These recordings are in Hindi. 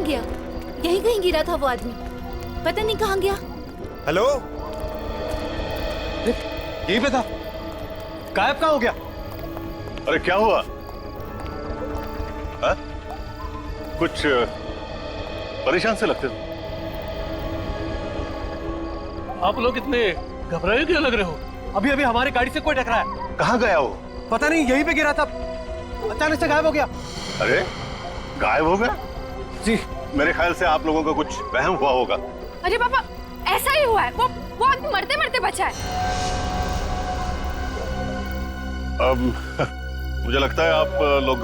गया? यहीं कहीं गिरा था वो आदमी, पता नहीं कहाँ गया। हेलो, यहीं पे था, गायब कहाँ हो गया? अरे क्या हुआ? हा? कुछ परेशान से लगते हो। आप लोग इतने घबराए क्यों लग रहे हो? अभी अभी हमारी गाड़ी से कोई टकराया। कहाँ गया वो? पता नहीं, यहीं पे गिरा था, अचानक से गायब हो गया। अरे गायब हो गया? जी, मेरे ख्याल से आप लोगों का कुछ वहम हुआ होगा। अरे पापा, ऐसा ही हुआ है। वो आदमी मरते मरते बचा है। मुझे लगता है आप लोग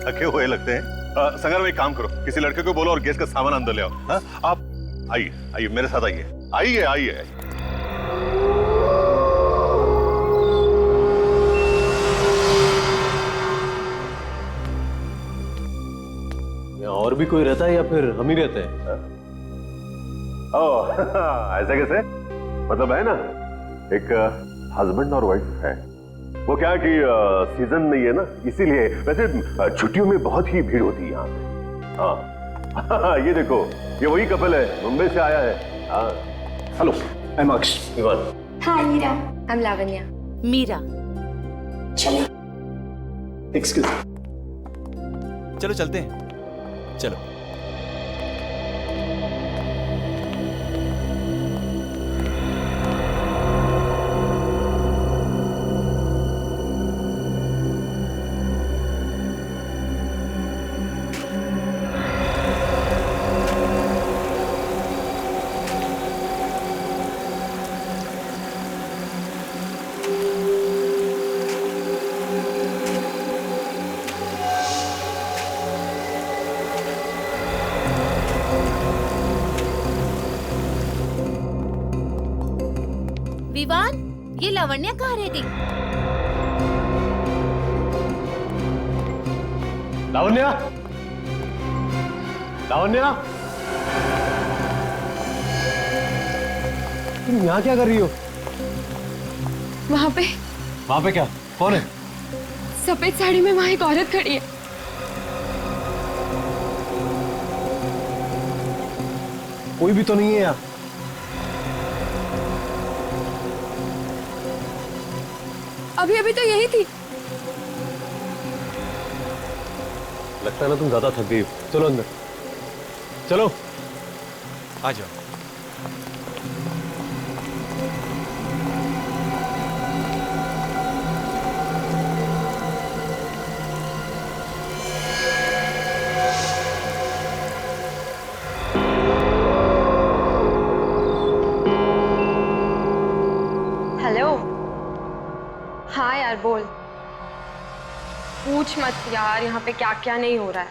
थके हुए लगते हैं। संगर में एक काम करो, किसी लड़के को बोलो और गैस का सामान अंदर ले आओ। हाँ? आप आइए आइए मेरे साथ आइए आइए आइए। और भी कोई रहता है या फिर हम ही रहते हैं? ओह ऐसा कैसे? मतलब है ना, एक हस्बैंड और वाइफ है। वो क्या है कि सीजन नहीं है ना, इसीलिए। वैसे छुट्टियों में बहुत ही भीड़ होती है यहाँ पे। हाँ ये देखो, ये वही कपल है, मुंबई से आया है। हाँ हेलो, आई एम अक्ष। इवान। हाँ मीरा, आई एम लावण्या। मीरा। चलो। एक्सक्यूज। चलो चलते हैं, चलो। विवान, ये लावण्या कहाँ रह गई? लावण्या, लावण्या, तुम यहाँ क्या कर रही हो? वहाँ पे क्या? कौन है? सफेद साड़ी में वहाँ एक औरत खड़ी है। कोई भी तो नहीं है यहाँ। अभी अभी तो यही थी। लगता है ना तुम ज्यादा थक गई हो। चलो अंदर, चलो। आ जाओ। हेलो। हाँ यार बोल। पूछ मत यार, यहाँ पे क्या क्या नहीं हो रहा है।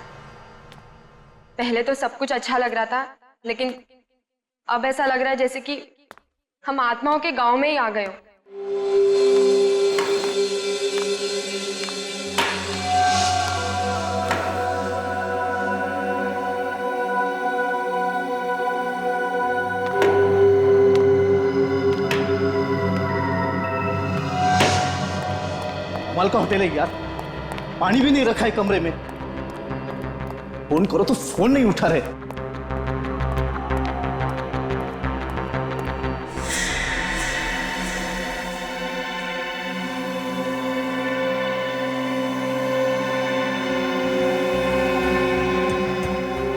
पहले तो सब कुछ अच्छा लग रहा था, लेकिन अब ऐसा लग रहा है जैसे कि हम आत्माओं के गांव में ही आ गए हो। कमाल का होटल है यार, पानी भी नहीं रखा है कमरे में। फोन करो तो फोन नहीं उठा रहे।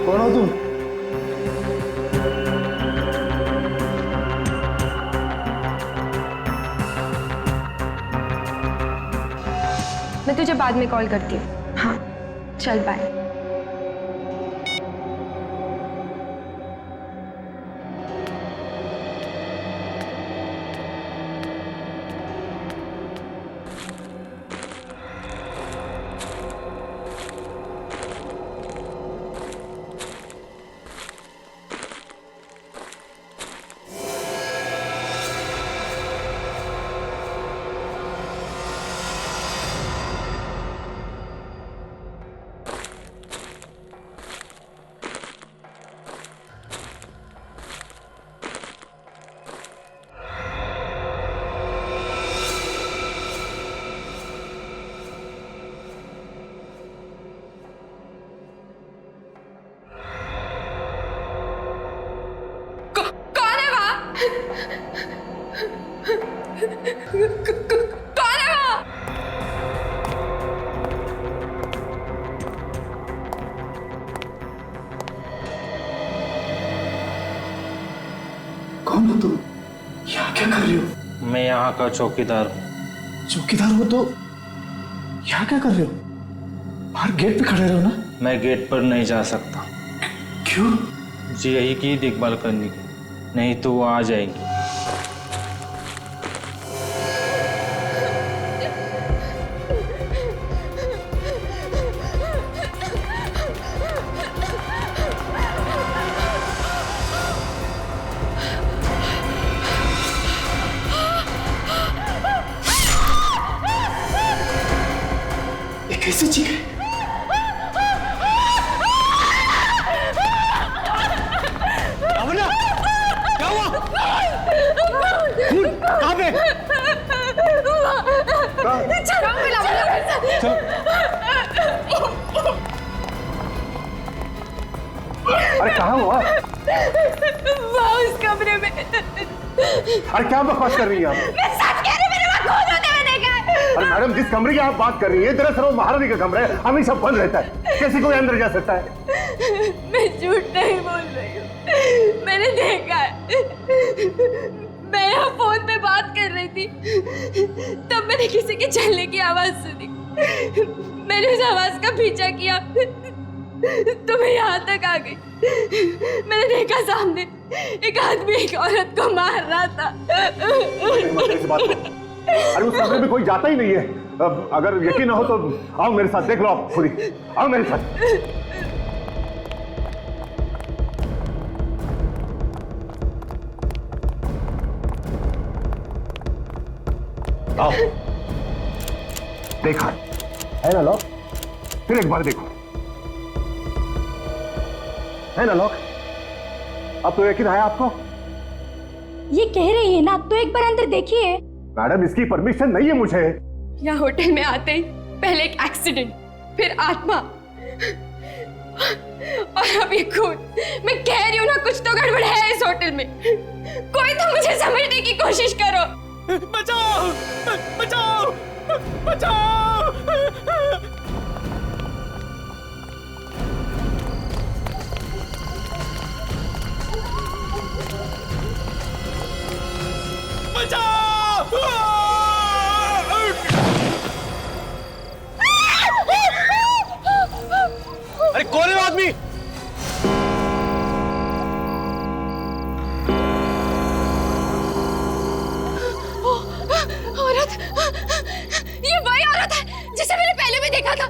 कौन हो तुम? मैं तुझे बाद में कॉल करती हूँ। हाँ चल बाय। का चौकीदार हूँ। चौकीदार हो तो यहाँ क्या कर रहे हो? बाहर गेट पे खड़े रहो ना। मैं गेट पर नहीं जा सकता। क्यों? जी यही की देखभाल करने की, नहीं तो वो आ जाएगी। ये कैसे चीख है? क्या हुआ? कहाँ पे? अरे कहाँ हुआ? उस कमरे में। अरे क्या बकवास कर रही हैं आप? मैं सच कह रही हूँ, मेरे वहाँ खून होते हुए देखा है। अरे मैडम, जिस कमरे की आप बात कर रही हैं दरअसल वो महारानी का कमरा है, हमेशा बंद रहता है, कैसे कोई अंदर जा सकता है? मैं झूठ नहीं बोल रही हूँ, मैंने देखा है। मैं यहाँ फोन पे बात कर रही थी, तब मैंने किसी के चलने की आवाज सुनी। मैंने उस आवाज का पीछा किया तो मैं यहाँ तक आ गई। मैंने देखा सामने एक आदमी एक औरत को मार रहा था। अरे उस कमरे में कोई जाता ही नहीं है। अब अगर यकीन ना हो तो आओ मेरे साथ, देख लो आप खुद ही, आओ मेरे साथ। आओ, देखा है ना लॉक? फिर एक बार देखो, है ना लॉक? अब तो यकीन आया आपको? ये कह रही है ना, तो एक बार अंदर देखिए। मैडम, इसकी परमिशन नहीं है मुझे। यहाँ होटल में आते ही पहले एक एक्सीडेंट, फिर आत्मा और अब ये खून। मैं कह रही हूँ ना, कुछ तो गड़बड़ है इस होटल में। कोई तो मुझे समझने की कोशिश करो। बचाओ! बचाओ! बचाओ! अरे कौन है वो आदमी? औरत, ये वही औरत है जिसे मैंने पहले भी देखा था।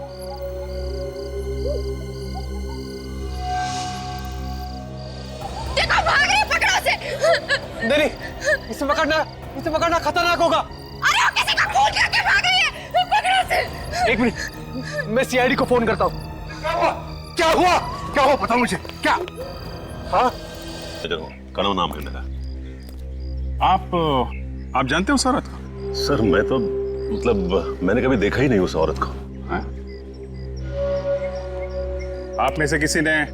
देखो, भाग रही है, पकड़ो उसे। नहीं, इसे पकड़ना खतरनाक होगा। अरे वो किसी का खून करके भाग रही है, पकड़ो उसे। एक मिनट, मैं सीआईडी को फोन करता हूँ। क्या हुआ? क्या हुआ? बताओ मुझे, क्या? हाँ? कनव नाम है मेरा। आप जानते हो उस औरत को? सर मैं तो मतलब मैंने कभी देखा ही नहीं उस औरत को। हाँ? आप में से किसी ने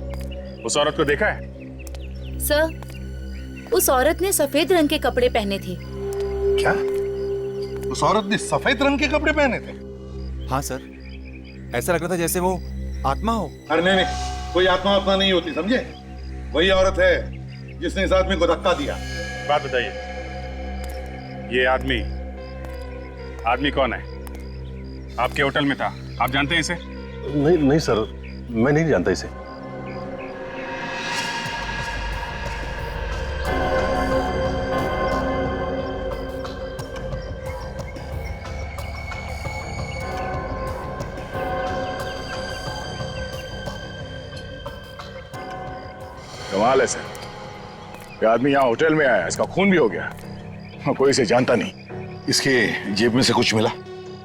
उस औरत को देखा है? सर, उस औरत ने सफेद रंग के कपड़े पहने थे। क्या? उस औरत ने सफेद रंग के कपड़े पहने थे? हाँ सर, ऐसा लग रहा था जैसे वो आत्मा हो। अरे नहीं, कोई आत्मा नहीं होती, समझे? वही औरत है जिसने इस आदमी को धक्का दिया। बात बताइए, ये आदमी कौन है? आपके होटल में था, आप जानते हैं इसे? नहीं सर, मैं नहीं जानता इसे। कमाल है सर, ये आदमी यहाँ होटल में आया, इसका खून भी हो गया, कोई इसे जानता नहीं। इसके जेब में से कुछ मिला?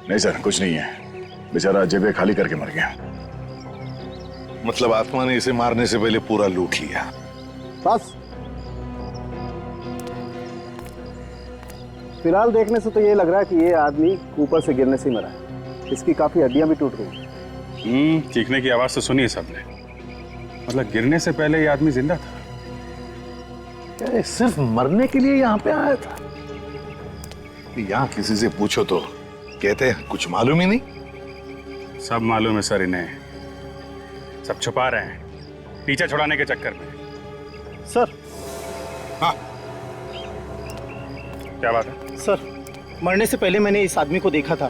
नहीं सर, कुछ नहीं है, बेचारा जेबें खाली करके मर गया। मतलब आत्मा ने इसे मारने से पहले पूरा लूट लिया। बस फिलहाल देखने से तो ये लग रहा है कि ये आदमी ऊपर से गिरने से ही मरा है। इसकी काफी हड्डियां भी टूट गई। चीखने की आवाज तो सुनी है सबने, मतलब गिरने से पहले ये आदमी जिंदा था। क्या सिर्फ मरने के लिए यहाँ पे आया था? यहाँ किसी से पूछो तो कहते हैं कुछ मालूम ही नहीं। सब मालूम है सर इन्हें, सब छुपा रहे हैं पीछे छुड़ाने के चक्कर में। सर। हाँ, क्या बात है? सर, मरने से पहले मैंने इस आदमी को देखा था।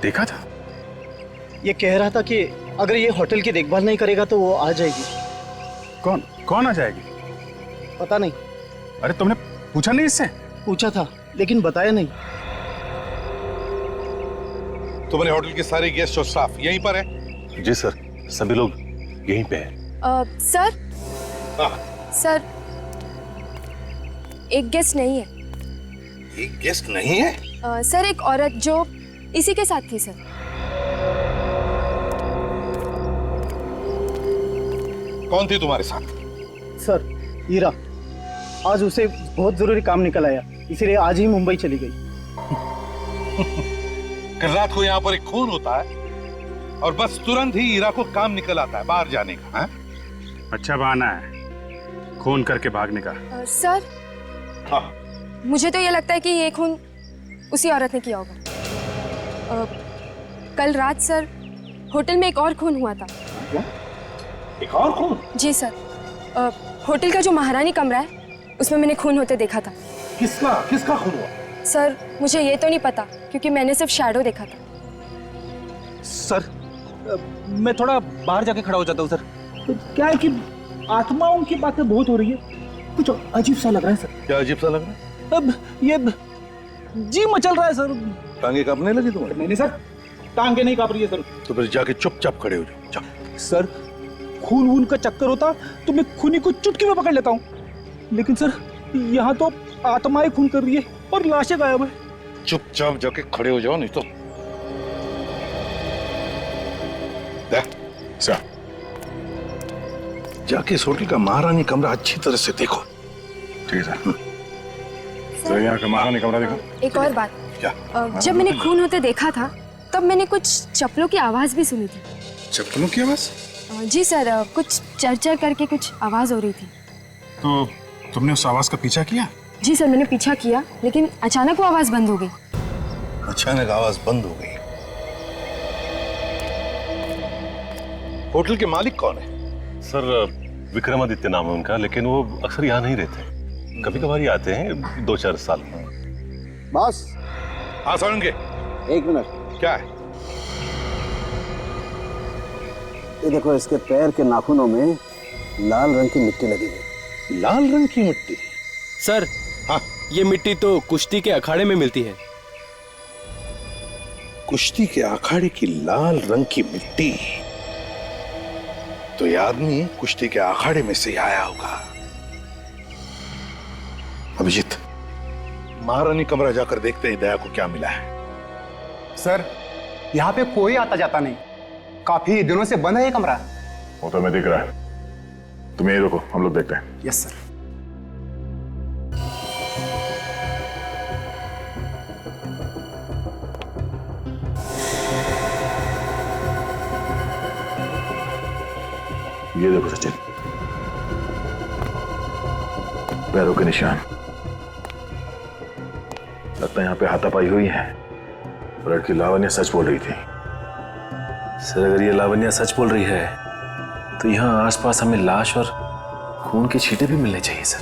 देखा था? ये कह रहा था कि अगर ये होटल की देखभाल नहीं करेगा तो वो आ जाएगी। कौन कौन आ जाएगी? पता नहीं। अरे तुमने पूछा नहीं इससे? पूछा था लेकिन बताया नहीं। तुम्हारे होटल के सारे गेस्ट और स्टाफ यहीं पर है? जी सर, सभी लोग यहीं पे हैं। सर हाँ। सर, एक गेस्ट नहीं है। एक गेस्ट नहीं है? सर, एक औरत जो इसी के साथ थी सर। कौन थी तुम्हारे साथ? सर, हीरा। आज उसे बहुत जरूरी काम निकल आया, इसीलिए आज ही मुंबई चली गई। कल रात को यहाँ पर एक खून होता है और बस तुरंत ही हीरा को काम निकल आता है बाहर जाने का। है? अच्छा बहाना है खून करके भागने का। सर, हाँ। मुझे तो ये लगता है कि ये खून उसी औरत ने किया होगा। कल रात सर, होटल में एक और खून हुआ था। क्या? एक और खून? जी सर, होटल का जो महारानी कमरा है उसमें मैंने खून होते देखा था। किसका किसका खून हुआ? सर, मुझे ये तो नहीं पता क्योंकि मैंने सिर्फ शैडो देखा था। सर, मैं थोड़ा बाहर जाके खड़ा हो जाता हूँ सर। तो क्या है कि आत्माओं की बातें बहुत हो रही है, कुछ अजीब सा लग रहा है सर। क्या अजीब सा लग रहा है? अब ये जी मचल रहा है सर। टांगे कांपने लगी तुम्हारी? नहीं सर, टांगे नहीं कांप रही है सर। तो फिर जाके चुपचाप खड़े हो जाओ। जाओ। सर, खून वून का चक्कर होता तो मैं खूनी को चुटकी में पकड़ लेता हूँ, लेकिन सर यहाँ तो आत्माएं खून कर रही है और लाशें गायब है। चुपचाप जाके खड़े हो जाओ नहीं तो सर, जाके इस होटल का महारानी कमरा अच्छी तरह से देखो। ठीक है सर, यहाँ का महारानी कमरा देखो। एक और बात, क्या? जब मैंने खून होते देखा था तब मैंने कुछ चप्पलों की आवाज भी सुनी थी। चप्पलों की आवाज? जी सर, कुछ चरचर करके कुछ आवाज हो रही थी। तो तुमने उस आवाज का पीछा किया? जी सर, मैंने पीछा किया लेकिन अचानक वो आवाज बंद हो गई। अचानक आवाज बंद हो गई। होटल के मालिक कौन है? सर, विक्रमादित्य नाम है उनका, लेकिन वो अक्सर यहाँ नहीं रहते। कभी कभार ही आते हैं, 2-4 साल में। बॉस, हाँ सोलंके, एक मिनट। क्या है? ये देखो, इसके पैर के नाखूनों में लाल रंग की मिट्टी लगी है। लाल रंग की मिट्टी? सर, हाँ, ये मिट्टी तो कुश्ती के अखाड़े में मिलती है। कुश्ती के अखाड़े की लाल रंग की मिट्टी? तो ये आदमी कुश्ती के अखाड़े में से आया होगा। अभिजीत, महारानी कमरा जाकर देखते हैं दया को क्या मिला है। सर, यहाँ पे कोई आता जाता नहीं, काफी दिनों से बंद है ये कमरा। वो तो मैं दिख रहा है, तुम यही रुको, हम लोग देखते हैं। Yes sir. ये देखो सचिन, पैरों के निशान। लगता है यहाँ पे हाथापाई हुई है। लड़की लावण्या सच बोल रही थी। सर, अगर ये लावण्या सच बोल रही है तो यहाँ आसपास हमें लाश और खून के छींटे भी मिलने चाहिए सर।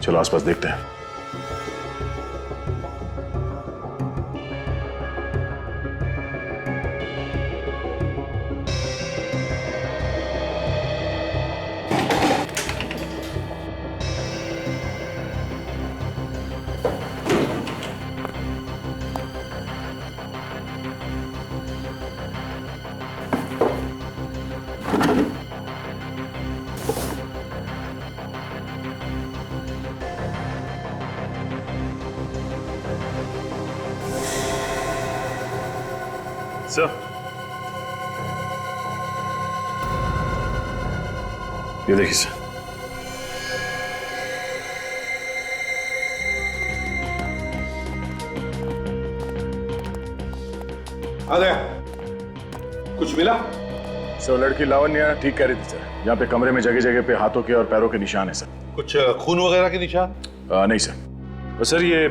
चलो आसपास देखते हैं। सर, ये देखिए सर। अरे, कुछ मिला? सर, लड़की लावण्या ठीक कह रही थी सर। यहाँ पे कमरे में जगह जगह पे हाथों के और पैरों के निशान है सर। कुछ खून वगैरह के निशान? नहीं सर। और सर, ये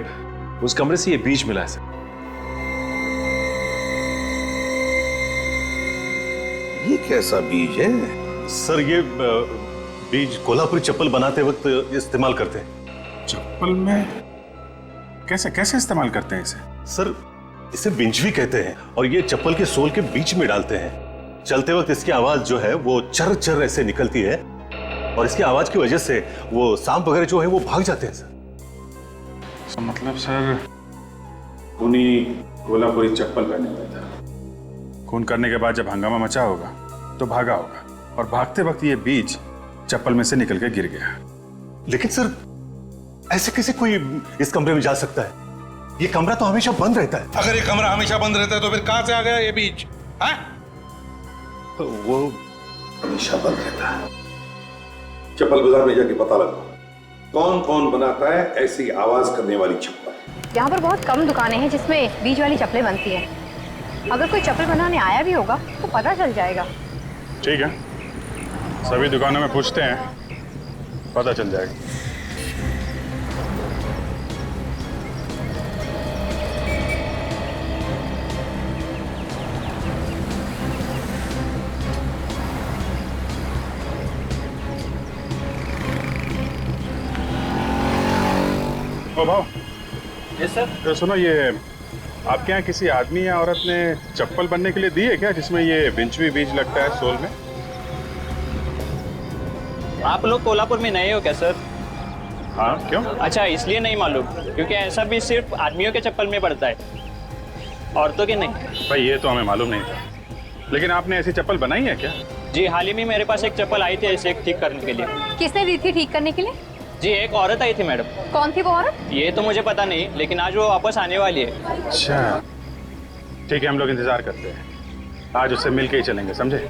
उस कमरे से ये बीज मिला है सर। ये कैसा बीज है? सर, ये बीज कोल्हापुरी चप्पल बनाते वक्त इस्तेमाल करते हैं। चप्पल में कैसे कैसे इस्तेमाल करते हैं इसे? सर इसे विंच भी कहते हैं और ये चप्पल के सोल के बीच में डालते हैं। चलते वक्त इसकी आवाज जो है वो चर चर ऐसे निकलती है और इसकी आवाज की वजह से वो सांप वगैरह जो है वो भाग जाते हैं सर। तो मतलब सर उन्हीं कोल्हापुरी चप्पल पहने हुए था। खून करने के बाद जब हंगामा मचा होगा तो भागा होगा और भागते वक्त ये बीज चप्पल में से निकल के गिर गया। लेकिन सर ऐसे कैसे कोई इस कमरे में जा सकता है? ये कमरा तो हमेशा बंद रहता है। अगर ये कमरा हमेशा बंद रहता है तो फिर कहां से आ गया ये बीज? हाँ? तो वो हमेशा बंद रहता है। चप्पल बाजार में जाके पता लगाओ कौन कौन बनाता है ऐसी आवाज करने वाली चप्पल। यहाँ पर बहुत कम दुकानें हैं जिसमें बीज वाली चप्पलें बनती हैं। अगर कोई चप्पल बनाने आया भी होगा तो पता चल जाएगा। ठीक है, सभी दुकानों में पूछते हैं, पता चल जाएगा। ओ भाव। Yes sir. तो सुनो, ये आपके यहाँ किसी आदमी या औरत ने चप्पल बनने के लिए दी है क्या, जिसमें ये विंच भी बीज लगता है सोल में? आप लोग कोल्हापुर में नए हो क्या सर? हाँ, क्यों? अच्छा, इसलिए नहीं मालूम क्योंकि ऐसा भी सिर्फ आदमियों के चप्पल में पड़ता है, औरतों के नहीं। भाई ये तो हमें मालूम नहीं था, लेकिन आपने ऐसी चप्पल बनाई है क्या? जी, हाल ही में मेरे पास एक चप्पल आई थी ऐसे ठीक करने के लिए। किसने दी थी ठीक करने के लिए? जी, एक औरत आई थी मैडम। कौन थी वो औरत? ये तो मुझे पता नहीं, लेकिन आज वो वापस आने वाली है। अच्छा, ठीक है, हम लोग इंतजार करते हैं। आज उससे मिल के ही चलेंगे, समझे?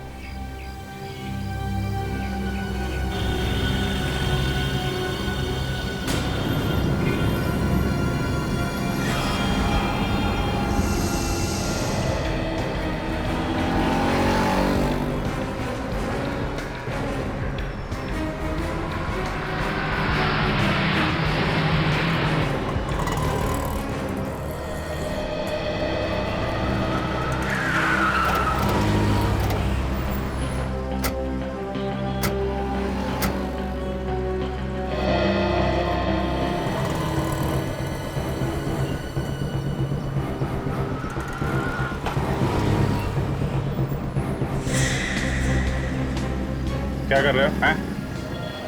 क्या कर रहे हो? हैं?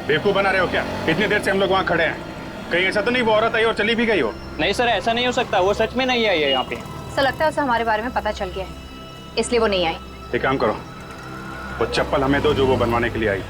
बेवकूफ बना रहे हो क्या? इतनी देर से हम लोग वहाँ खड़े हैं। कहीं ऐसा तो नहीं वो औरत आई और चली भी गई हो? नहीं सर, ऐसा नहीं हो सकता, वो सच में नहीं आई है यहाँ पे। ऐसा लगता है उसे हमारे बारे में पता चल गया है, इसलिए वो नहीं आई। एक काम करो, वो चप्पल हमें दो जो वो बनवाने के लिए आई।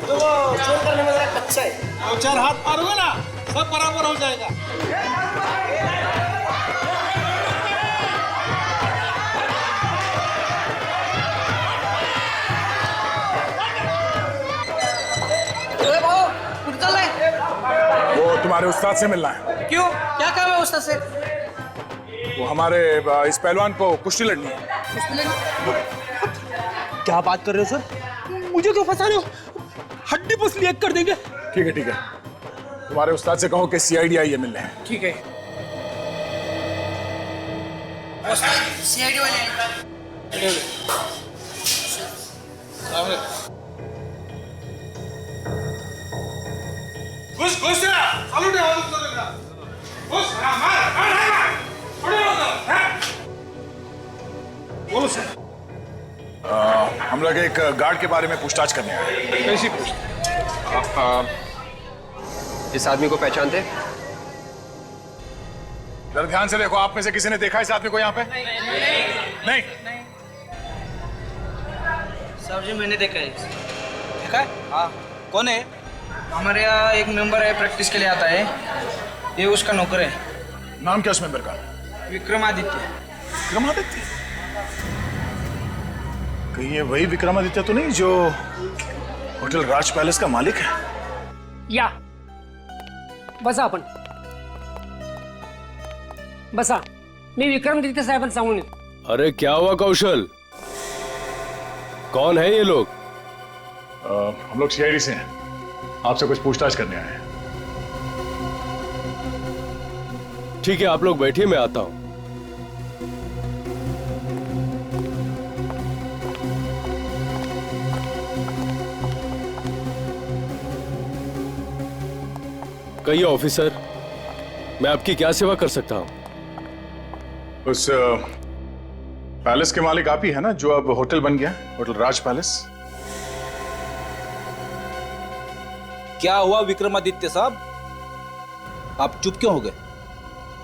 तो वो चोर करने में जरा कच्चा है। दो चार हाथ मारोगे ना सब बराबर हो जाएगा। वो तुम्हारे उस्ताद से मिलना है। क्यों, क्या काम है उस्ताद से? वो हमारे इस पहलवान को कुश्ती लड़नी है। क्या बात कर रहे हो सर? मुझे क्यों फंसा रहे हो? हड्डी पसली एक कर देंगे। ठीक है ठीक है, तुम्हारे उस्ताद से कहो कि सीआईडी आई है मिलने। ठीक है। सीआईडी वाले घुस घुस चालू दे घुस मार बोलो सर। हम लोग एक गार्ड के बारे में पूछताछ करने आए। कैसी पूछ? आप इस आदमी को पहचानते? जरा ध्यान से देखो, आप में से किसी ने देखा इस आदमी को यहाँ पे? नहीं। साहब जी मैंने देखा है। देखा है? हाँ। कौन है? हमारे यहाँ एक मेंबर है, प्रैक्टिस के लिए आता है, ये उसका नौकर है। नाम क्या उस मेंबर का? विक्रमादित्य। विक्रमादित्य? कहीं ये वही विक्रमादित्य तो नहीं जो होटल राज पैलेस का मालिक है? या बस अपन बसा मी विक्रमादित्य साहेबांना सांगून येतो. अरे क्या हुआ कौशल? कौन है ये लोग? हम लोग सीआईडी से हैं, आपसे कुछ पूछताछ करने आए हैं. ठीक है, आप लोग बैठिए, मैं आता हूं. कहिए ऑफिसर, मैं आपकी क्या सेवा कर सकता हूं? उस पैलेस के मालिक आप ही है ना, जो अब होटल बन गया, होटल राज पैलेस? क्या हुआ विक्रमादित्य साहब, आप चुप क्यों हो गए?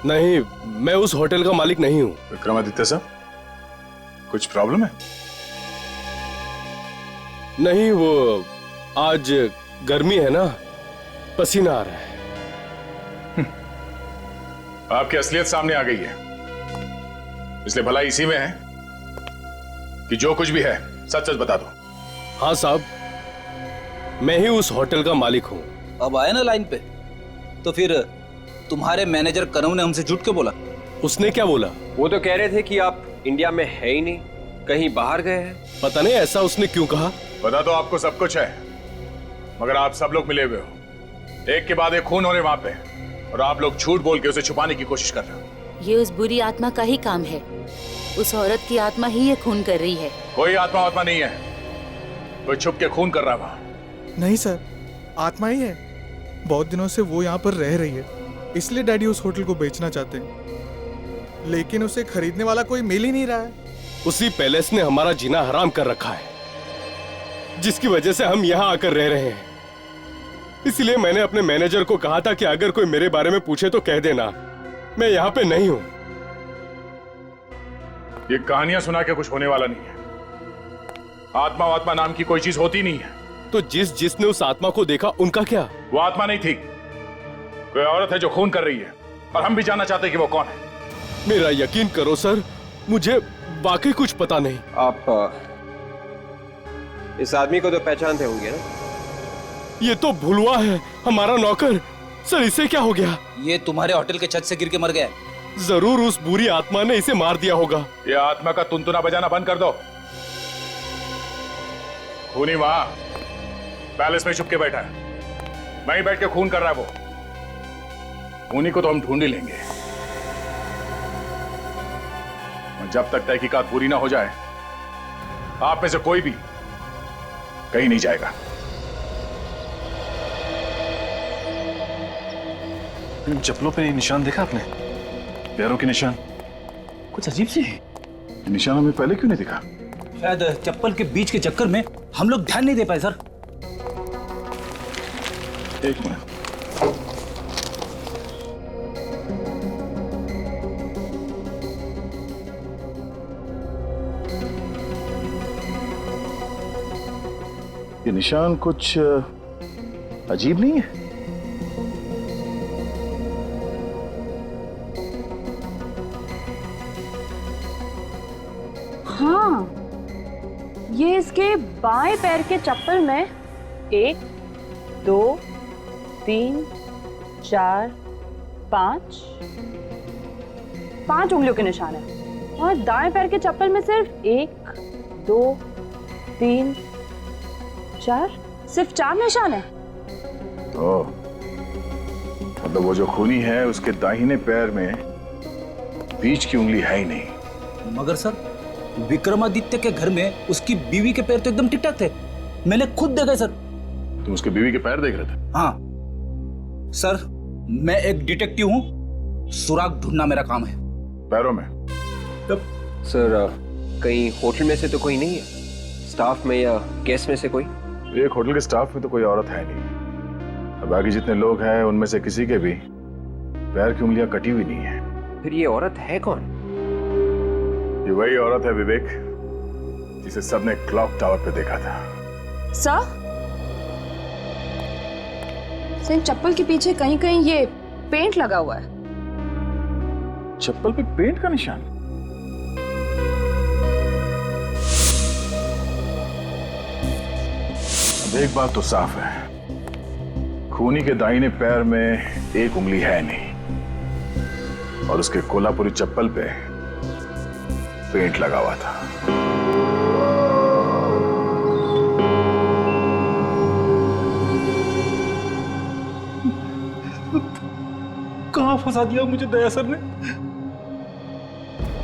नहीं, मैं उस होटल का मालिक नहीं हूं. विक्रमादित्य साहब, कुछ प्रॉब्लम है? नहीं, वो आज गर्मी है ना, पसीना आ रहा है. आपकी असलियत सामने आ गई है, इसलिए भलाई इसी में है कि जो कुछ भी है सच सच बता दो. हाँ साहब, मैं ही उस होटल का मालिक हूँ. अब आए ना लाइन पे, तो फिर तुम्हारे मैनेजर कनऊ ने हमसे झूठ क्यों बोला? उसने क्या बोला? वो तो कह रहे थे कि आप इंडिया में है ही नहीं, कहीं बाहर गए हैं. पता नहीं ऐसा उसने क्यों कहा. पता तो आपको सब कुछ है, मगर आप सब लोग मिले हुए हो, एक के बाद एक खून हो रहे वहां पे, और आप लोग झूठ बोल के उसे छुपाने की कोशिश कर रहे हो. ये उस बुरी आत्मा का ही काम है. उस औरत की आत्मा ही ये खून कर रही है. कोई आत्मा नहीं है, कोई छुप के खून कर रहा वहां. नहीं सर, आत्मा ही है. बहुत दिनों से वो यहाँ पर रह रही है, इसलिए डैडी उस होटल को बेचना चाहते हैं, लेकिन उसे खरीदने वाला कोई मिल ही नहीं रहा है. उसी पैलेस ने हमारा जीना हराम कर रखा है, जिसकी वजह से हम यहाँ आकर रह रहे हैं. इसलिए मैंने अपने मैनेजर को कहा था कि अगर कोई मेरे बारे में पूछे तो कह देना मैं यहाँ पे नहीं हूँ. ये कहानियां सुना के कुछ होने वाला नहीं है. आत्मा नाम की कोई चीज होती नहीं है. तो जिसने उस आत्मा को देखा उनका क्या? वो आत्मा नहीं थी, कोई औरत है जो खून कर रही है, और हम भी जानना चाहते हैं कि वो कौन है. मेरा यकीन करो सर, मुझे वाकई कुछ पता नहीं. आप इस आदमी को तो पहचानते होंगे ना? ये तो भुलवा है, हमारा नौकर. सर इसे क्या हो गया? ये तुम्हारे होटल के छत से गिर के मर गया. जरूर उस बुरी आत्मा ने इसे मार दिया होगा. ये आत्मा का तुनतुना बजाना बंद कर दो. खूनी वहां पैलेस में छुप के बैठा है, वहीं बैठ के खून कर रहा है. वो खूनी को तो हम ढूंढ ही लेंगे, और जब तक तहकीकात पूरी ना हो जाए आप में से कोई भी कहीं नहीं जाएगा. इन चप्पलों पे निशान देखा आपने? पैरों के निशान कुछ अजीब से है. निशान हमें पहले क्यों नहीं दिखा? शायद चप्पल के बीच के चक्कर में हम लोग ध्यान नहीं दे पाए सर. एक मिनट. ये निशान कुछ अजीब नहीं है? हाँ, ये इसके बाएं पैर के चप्पल में 1, 2, 3, 4, 5 उंगलियों के निशान है, और दाएं पैर के चप्पल में सिर्फ 1, 2, 3, 4, सिर्फ 4 निशान है. तो मतलब वो जो खूनी है उसके दाहिने पैर में बीच की उंगली है ही नहीं. मगर सर विक्रमादित्य के घर में उसकी बीवी के पैर तो एकदम ठीक ठाक थे, मैंने खुद देखा सर. तुम उसके बीवी के पैर देख रहे थे? हाँ सर, मैं एक डिटेक्टिव हूँ, सुराग ढूंढना मेरा काम है. पैरों में? सर कहीं होटल में से तो कोई नहीं है, स्टाफ में या गेस्ट में से कोई? एक होटल के स्टाफ में तो कोई औरत है नहीं, और बाकी जितने लोग हैं उनमें से किसी के भी पैर की उंगलियां कटी हुई नहीं है. फिर ये औरत है कौन? ये वही औरत है विवेक, जिसे सबने क्लॉक टावर पे देखा था. सर इन चप्पल के पीछे कहीं कहीं ये पेंट लगा हुआ है. चप्पल पे पेंट का निशान? अब एक बात तो साफ है, खूनी के दाहिने पैर में एक उंगली है नहीं, और उसके कोल्हापुरी चप्पल पे पेंट लगा हुआ था। कहां फंसा दिया मुझे दया सर ने?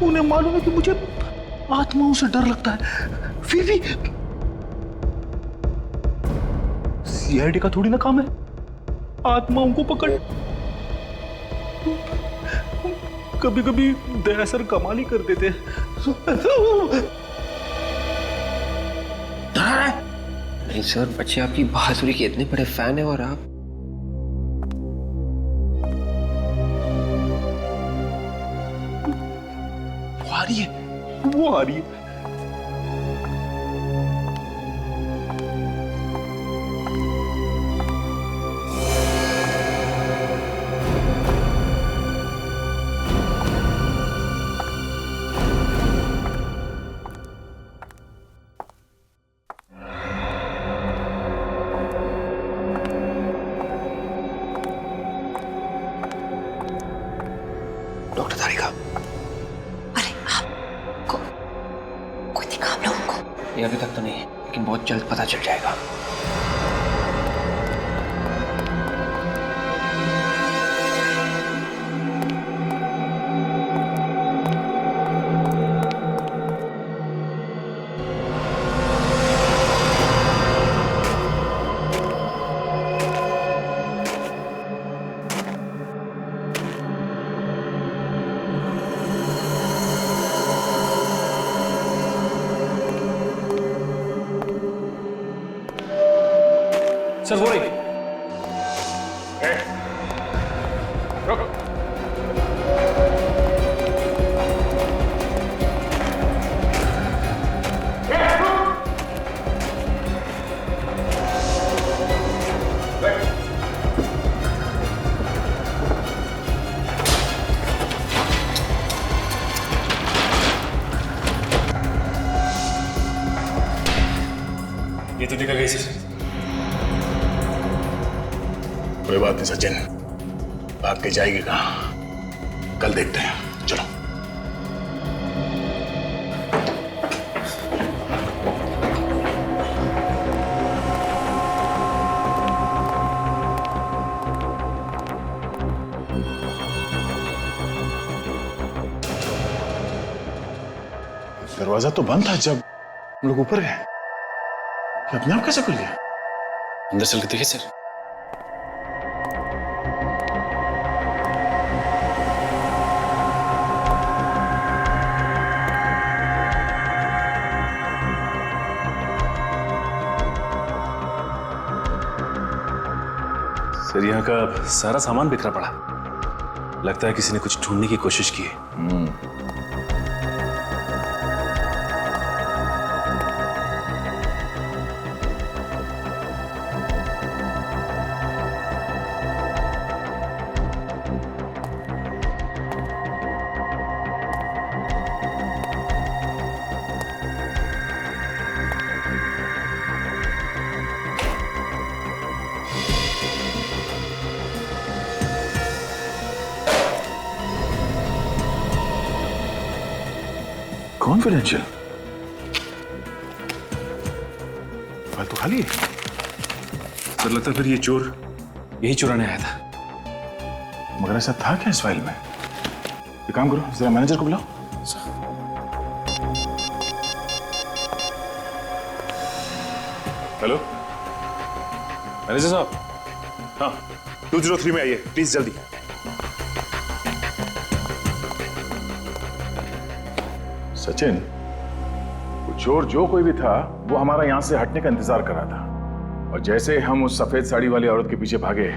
उन्हें मालूम है कि मुझे आत्माओं से डर लगता है, फिर भी सीआईडी का थोड़ी ना काम है आत्माओं को पकड़। कभी कभी दया सर कमाल ही कर देते हैं। नहीं सर, बच्चे आपकी बहादुरी के इतने बड़े फैन है और आप वो आ रही है। डॉक्टर तारिका, ये अभी तक तो नहीं, लेकिन बहुत जल्द पता चल जाएगा। सर हो रही रुक। ये तो निकल गई सर। कोई बात नहीं सचिन, भाग के जाएगी कहाँ? कल देखते हैं, चलो। दरवाजा तो बंद था जब हम लोग ऊपर गए, अपने आप कैसे खुल गया? अंदर चल के देखिए सर। सर यहाँ का सारा सामान बिखरा पड़ा, लगता है किसी ने कुछ ढूंढने की कोशिश की है। कॉन्फिडेंशियल फाइल तो खाली है। सर लगता है फिर ये चोर यही चुराने आया था। मगर ऐसा था क्या इस फाइल में? एक काम करो, जरा मैनेजर को बुलाओ। हेलो मैनेजर साहब। हाँ 203 में आइए प्लीज, जल्दी। सचिन, वो चोर जो कोई भी था वो हमारा यहां से हटने का इंतजार कर रहा था, और जैसे हम उस सफेद साड़ी वाली औरत के पीछे भागे,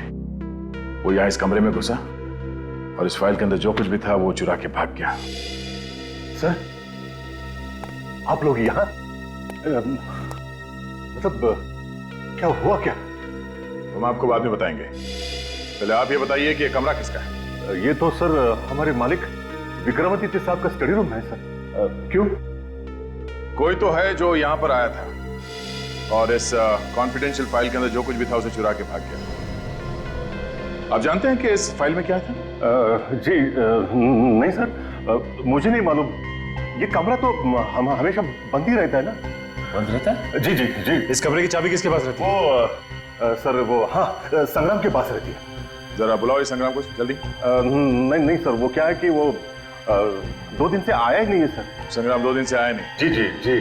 वो यहाँ इस कमरे में घुसा और इस फाइल के अंदर जो कुछ भी था वो चुरा के भाग गया। सर, आप लोग यहाँ? मतलब क्या हुआ क्या? हम आपको बाद में बताएंगे, पहले आप ये बताइए कि ये कमरा किसका है? ये तो सर हमारे मालिक विक्रमादित्य साहब का स्टडी रूम है सर। क्यों? कोई तो है जो यहां पर आया था और इस कॉन्फिडेंशियल फाइल के अंदर जो कुछ भी था उसे चुरा के भाग गया। आप जानते हैं कि इस फाइल में क्या था? जी नहीं सर, मुझे नहीं मालूम। ये कमरा तो हम हमेशा बंद ही रहता है ना। बंद रहता है? जी जी जी। इस कमरे की चाबी किसके पास रहती है? वो सर वो हाँ संग्राम के पास रहती है। जरा बुलाओ इस संग्राम को जल्दी। नहीं नहीं सर, वो क्या है कि वो 2 दिन से आया ही नहीं है सर। संग्राम 2 दिन से आया नहीं? जी जी जी।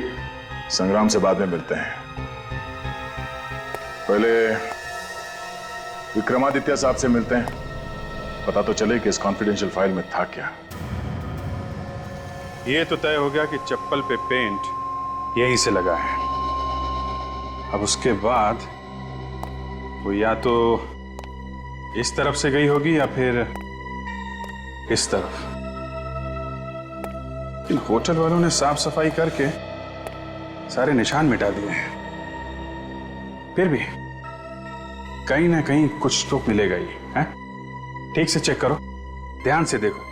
संग्राम से बाद में मिलते हैं, पहले विक्रमादित्य साहब से मिलते हैं, पता तो चले कि इस कॉन्फिडेंशियल फाइल में था क्या। ये तो तय हो गया कि चप्पल पे पेंट यहीं से लगा है। अब उसके बाद वो या तो इस तरफ से गई होगी या फिर इस तरफ। इन होटल वालों ने साफ सफाई करके सारे निशान मिटा दिए हैं, फिर भी कहीं ना कहीं कुछ तो मिलेगा ही है। ठीक से चेक करो, ध्यान से देखो।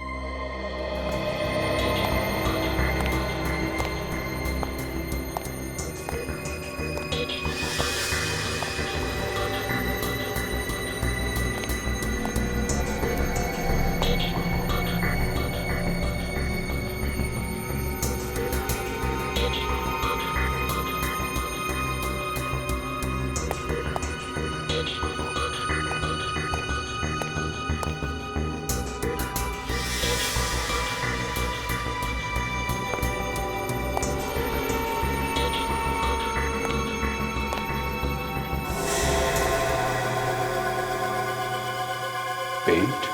पेंट,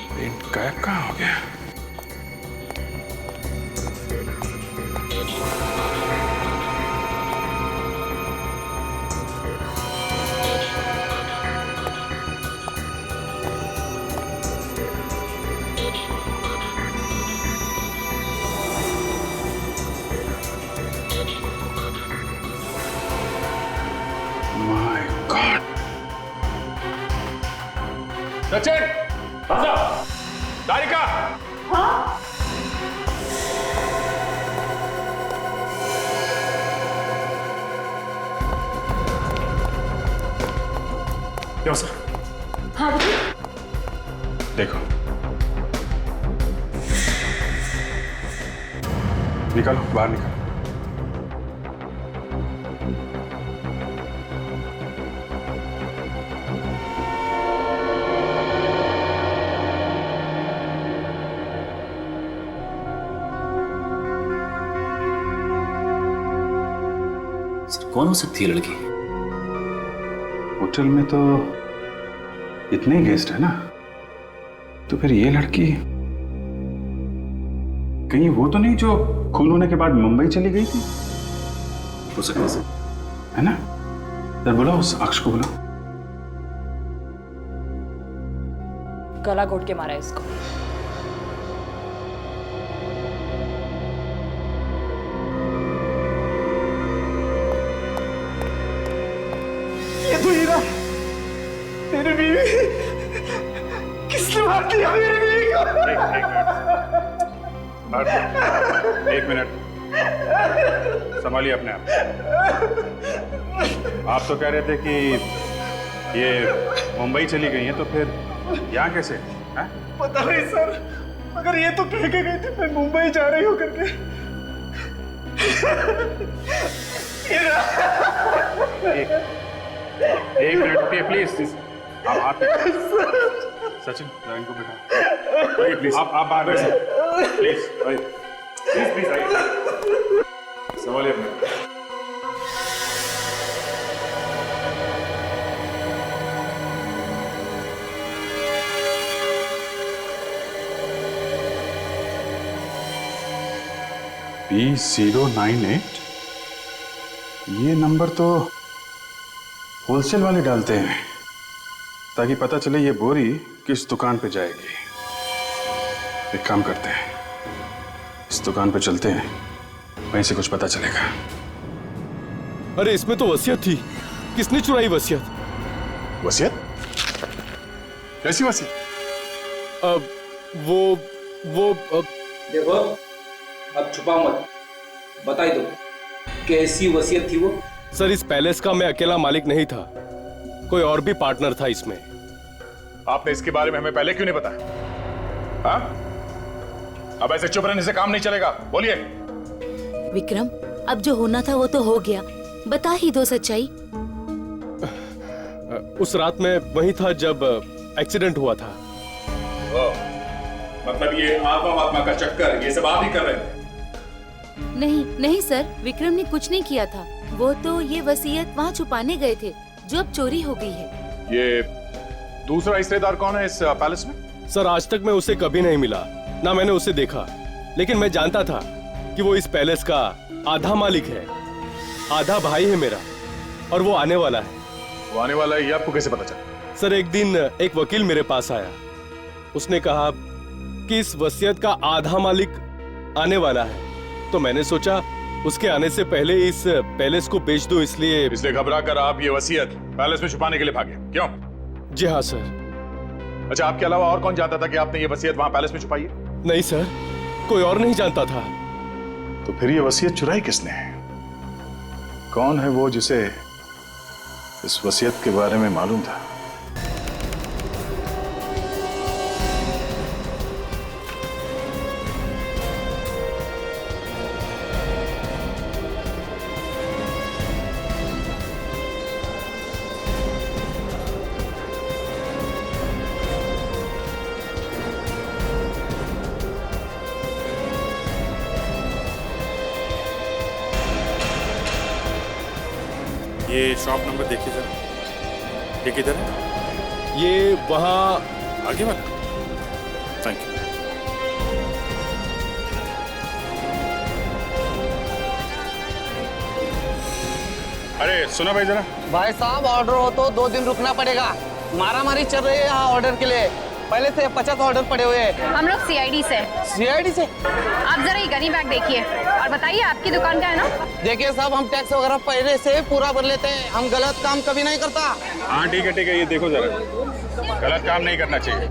पेंट गायब कहाँ हो गया? सचिन, दारिका। हाँ? क्यों सर? हाँ बताइए। देखो, निकालो, बाहर निकालो। कौन हो सकती है लड़की? होटल में तो इतने गेस्ट है ना, तो फिर ये लड़की कहीं वो तो नहीं जो खून होने के बाद मुंबई चली गई थी? हो सकता है, है ना? सर बुलाओ उस अक्ष को, बुलाओ। गला घोट के मारा है इसको। ये तो हीरा, तेरी बीवी। किसने मार दिया मेरी बीवी को? एक मिनट, संभालिए अपने आप। आप तो कह रहे थे कि ये मुंबई चली गई हैं, तो फिर यहाँ कैसे? है? पता नहीं सर, मगर ये तो कह के गई थी मैं मुंबई जा रही हूँ करके। एक मिनट रुकिए प्लीज। आप हाथ सचिन, इनको बिठा। आइए प्लीज, आप बाहर बैठिए प्लीज। आइए प्लीज, प्लीज आइए, संभालिए अपने। B098, ये नंबर तो होलसेल वाले डालते हैं ताकि पता चले ये बोरी किस दुकान पे जाएगी। एक काम करते हैं, इस दुकान पे चलते हैं, वहीं से कुछ पता चलेगा। अरे इसमें तो वसीयत थी, किसने चुराई वसीयत? वसीयत? कैसी वसीयत? वो देखो, अब छुपाओ मत, बता ही दो कैसी वसीयत थी वो। सर इस पैलेस का मैं अकेला मालिक नहीं था, कोई और भी पार्टनर था इसमें। आपने इसके बारे में हमें पहले क्यों नहीं बताया? हाँ? अब ऐसे चुप रहने से काम नहीं चलेगा, बोलिए। विक्रम, अब जो होना था वो तो हो गया, बता ही दो सच्चाई। उस रात में वही था जब एक्सीडेंट हुआ था। मतलब ये आत्मा का चक्कर ये सब आप ही कर रहे थे? नहीं नहीं सर, विक्रम ने कुछ नहीं किया था। वो तो ये वसीयत वहाँ छुपाने गए थे जो अब चोरी हो गई है। ये दूसरा हिस्सेदार कौन है इस पैलेस में? सर आज तक मैं उसे कभी नहीं मिला, ना मैंने उसे देखा, लेकिन मैं जानता था कि वो इस पैलेस का आधा मालिक है, आधा भाई है मेरा, और वो आने वाला है। वो आने वाला है ये आपको कैसे पता चला? सर एक दिन एक वकील मेरे पास आया, उसने कहा कि इस वसीयत का आधा मालिक आने वाला है, तो मैंने सोचा उसके आने से पहले इस पैलेस को बेच दो, इसलिए घबरा कर आप ये वसीयत पैलेस में छुपाने के लिए भागे, क्यों? जी हाँ सर। अच्छा, आपके अलावा और कौन जानता था कि आपने ये वसीयत वहां पैलेस में छुपाई है? नहीं सर, कोई और नहीं जानता था। तो फिर ये वसीयत चुराई किसने? कौन है वो जिसे इस वसीयत के बारे में मालूम था? ये शॉप नंबर देखिए जरा, ये किधर है? ये वहाँ आगे वाला। Thank you. अरे सुनो भाई जरा। भाई साहब ऑर्डर हो तो 2 दिन रुकना पड़ेगा, मारामारी चल रही है यहाँ ऑर्डर के लिए, पहले से 50 ऑर्डर पड़े हुए हैं। हम लोग सीआईडी से। सीआईडी से? आप जरा ये गनी बैग देखिए और बताइए आपकी दुकान का है ना? देखिए साहब, हम टैक्स वगैरह पहले से पूरा भर लेते हैं, हम गलत काम कभी नहीं करता। हाँ ठीक है, ये देखो जरा, गलत काम नहीं करना चाहिए।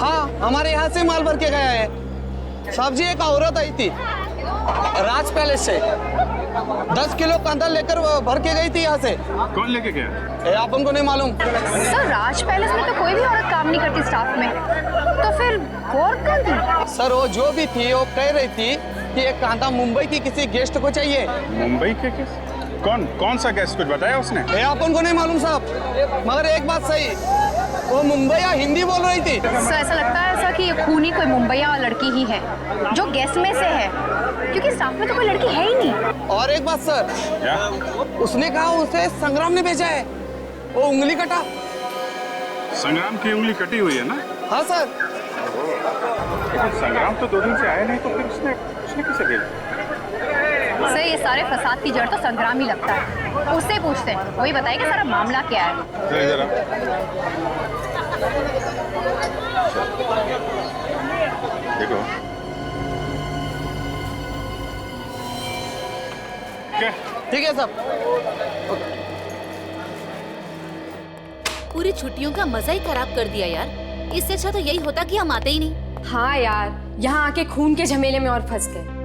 हाँ, हमारे यहाँ से माल भर के गया है साहब जी। एक औरत आई थी राज पैलेस से, 10 किलो कांदा लेकर भर के गई थी यहाँ से। कौन लेके गया? आप उनको नहीं मालूम? सर राज पैलेस में तो कोई भी औरत काम नहीं करती स्टाफ में, तो फिर वो औरत कौन थी? सर वो जो भी थी वो कह रही थी कि ये कांदा मुंबई की किसी गेस्ट को चाहिए। मुंबई के किस? कौन सा गेस्ट, कुछ बताया उसने? आप उनको नहीं मालूम साहब, मगर एक बात सही, वो मुंबई या हिंदी बोल रही थी। सर ऐसा लगता है ऐसा कि ये खूनी कोई मुंबईया लड़की ही है जो गेस्ट में से है, क्योंकि स्टाफ में तो कोई लड़की है ही नहीं। और एक बात सर, क्या? उसने कहा उसे संग्राम ने भेजा है, वो उंगली कटा। संग्राम की उंगली कटी हुई है ना? हाँ सर। संग्राम तो 2 दिन से आया नहीं, तो फिर उसने किसे भेजा? सर ये सारे फसाद की जड़ तो संग्राम ही लगता है, उससे पूछते हैं, वही बताएगा सारा मामला क्या है। जरा देखो क्या? ठीक है सब। पूरी छुट्टियों का मजा ही खराब कर दिया यार, इससे अच्छा तो यही होता कि हम आते ही नहीं। हाँ यार, यहाँ आके खून के झमेले में और फंस गए।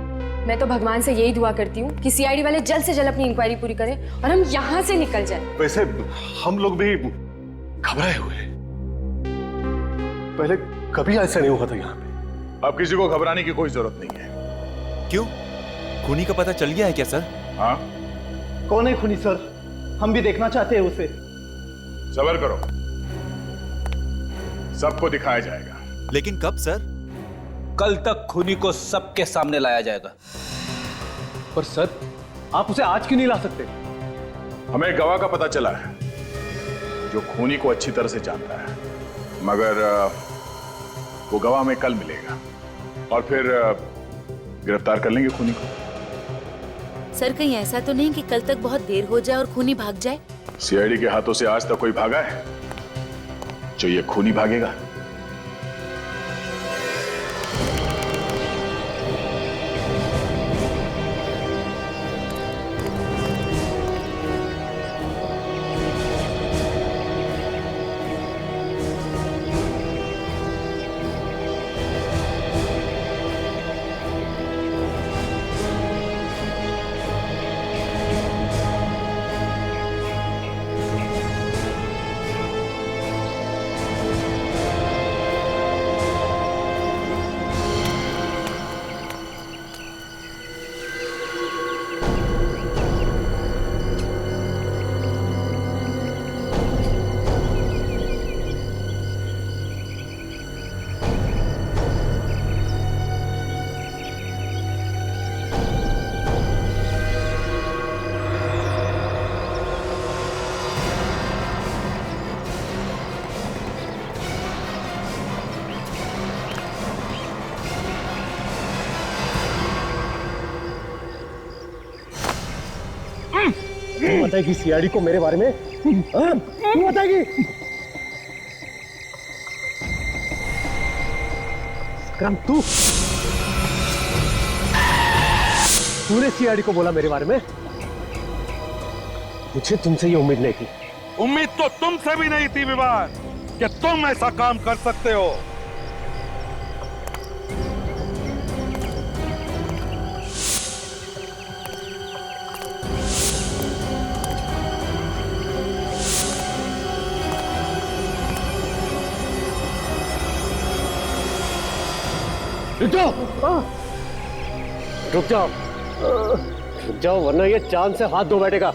मैं तो भगवान से यही दुआ करती हूँ कि सीआईडी वाले जल्द से जल्द अपनी इंक्वायरी पूरी करें और हम यहाँ से निकल जाएं। वैसे हम लोग भी घबराए हुए, पहले कभी ऐसा नहीं हुआ था यहाँ पे। अब किसी को घबराने की कोई जरूरत नहीं है। क्यों? खूनी का पता चल गया है क्या सर? हाँ। कौन है खूनी सर? हम भी देखना चाहते हैं उसे। सब्र करो, सबको दिखाया जाएगा। लेकिन कब सर? कल तक खूनी को सबके सामने लाया जाएगा। पर सर आप उसे आज क्यों नहीं ला सकते? हमें गवाह का पता चला है जो खूनी को अच्छी तरह से जानता है, मगर वो गवाह में कल मिलेगा और फिर गिरफ्तार कर लेंगे खूनी को। सर कहीं ऐसा तो नहीं कि कल तक बहुत देर हो जाए और खूनी भाग जाए? सीआईडी के हाथों से आज तक कोई भागा है जो ये खूनी भागेगा? तू बताएगी सीआईडी को मेरे बारे में? हाँ? तू बताएगी? विक्रम, तूने सीआईडी को बोला मेरे बारे में? मुझे तुमसे ये उम्मीद नहीं थी। उम्मीद तो तुमसे भी नहीं थी विवान कि तुम ऐसा काम कर सकते हो। रुक जाओ, रुक जाओ, रुक जाओ, वरना ये जान से हाथ धो बैठेगा।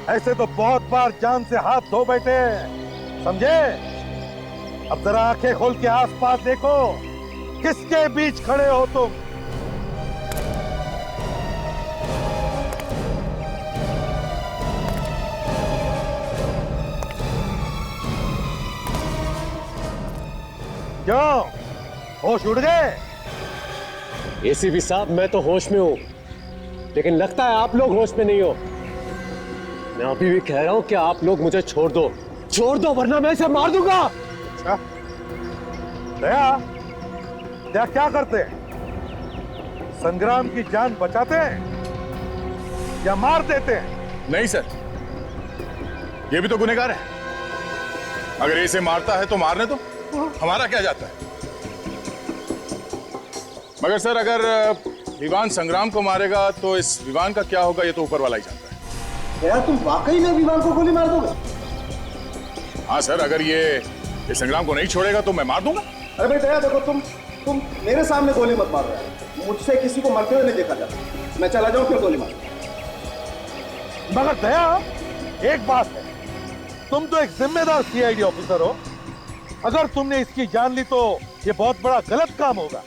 ऐसे तो बहुत बार जान से हाथ धो बैठे, समझे? अब जरा आंखें खोल के आसपास देखो, किसके बीच खड़े हो तुम? क्यों, होश उड़ गए? एसीपी साहब, मैं तो होश में हूं, लेकिन लगता है आप लोग होश में नहीं हो। मैं अभी भी कह रहा हूं कि आप लोग मुझे छोड़ दो, वरना मैं इसे मार दूंगा। अच्छा, दया क्या करते हैं? संग्राम की जान बचाते हैं या मार देते हैं? नहीं सर, ये भी तो गुनहगार है। अगर इसे मारता है तो मारने दो, हमारा क्या जाता है। मगर सर, अगर विवान संग्राम को मारेगा तो इस विवान का क्या होगा, ये तो ऊपर वाला ही जानता है। यार, तुम वाकई में विवान को गोली मार दोगे? हाँ सर, अगर ये संग्राम को नहीं छोड़ेगा तो मैं मार दूंगा। अरे भाई दया, देखो तुम मेरे सामने गोली मत मार रहे हो। मुझसे किसी को मरते हुए नहीं देखा जाता। मैं चला जाऊं, फिर गोली मार। मगर दया, एक बात है, तुम तो एक जिम्मेदार सीआईडी ऑफिसर हो। अगर तुमने इसकी जान ली तो ये बहुत बड़ा गलत काम होगा।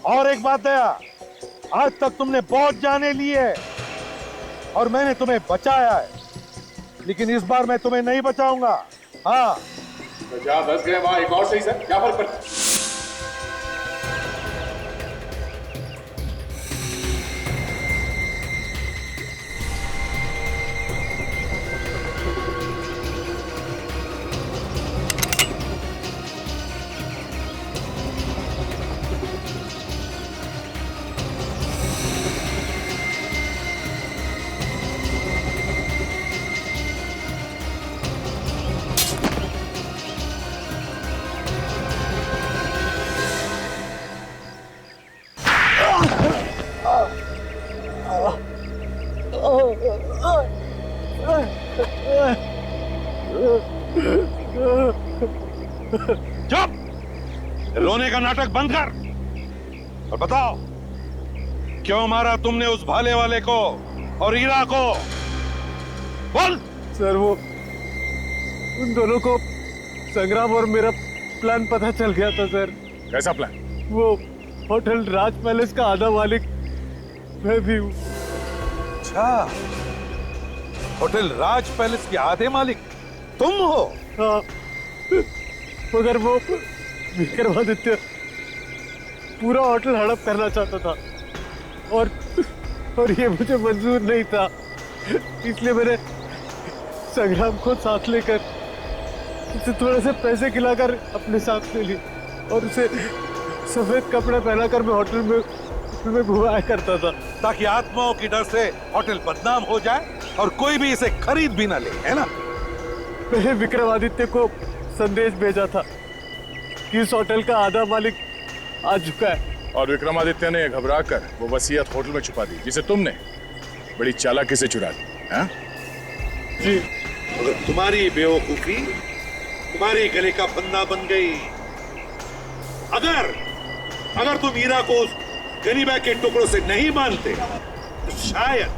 और एक बात दया, आज तक तुमने बहुत जाने ली है और मैंने तुम्हें बचाया है, लेकिन इस बार मैं तुम्हें नहीं बचाऊंगा। हाँ, तो जहाँ 10 गए वहां एक और सही सर, क्या फर्क पड़ता है? चुप! रोने का नाटक बंद कर और बताओ, क्यों मारा तुमने उस भाले वाले को और हीरा को? बोल। सर, वो उन दोनों को संग्राम और मेरा प्लान पता चल गया था सर। कैसा प्लान? वो होटल राज पैलेस का आधा मालिक मैं भी हूँ। अच्छा, होटल राज पैलेस के आधे मालिक तुम हो? हाँ, मगर वो विक्रमादित्य पूरा होटल हड़प करना चाहता था और ये मुझे मंजूर नहीं था। इसलिए मैंने संग्राम को साथ लेकर उसे थोड़े से पैसे खिलाकर अपने साथ ले ली और उसे सफेद कपड़े पहनाकर मैं होटल में घुमाया करता था, ताकि आत्माओं की डर से होटल बदनाम हो जाए और कोई भी इसे खरीद भी ना ले, है ना? मैंने विक्रमादित्य को संदेश भेजा था कि इस होटल का आधा मालिक आ चुका है। और विक्रमादित्य ने घबराकर वो वसीयत होटल में छुपा दी, जिसे तुमने बड़ी चालाकी से चुरा दी। हाँ? जी। अगर तुम्हारी बेवकूफी तुम्हारी गले का फंदा बन गई, अगर तुम हीरा को उस गरीबा के टुकड़ों से नहीं मानते तो शायद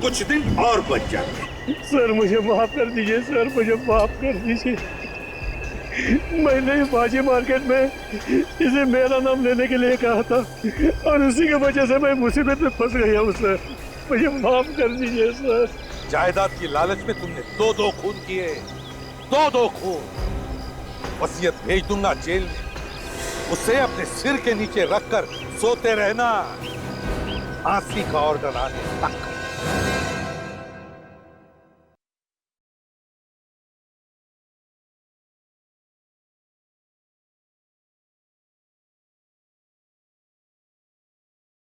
कुछ दिन और बच जाते। सर, मुझे माफ कर दीजिए सर, मुझे माफ कर दीजिए। मैंने बाजी मार्केट में इसे मेरा नाम लेने के लिए कहा था और उसी की वजह से मैं मुसीबत में फंस गया हूँ सर, मुझे माफ कर दीजिए सर। जायदाद की लालच में तुमने दो खून किए, दो खून। वसीयत भेज दूंगा जेल में, उसे अपने सिर के नीचे रखकर सोते रहना, फांसी का ऑर्डर आने तक। है।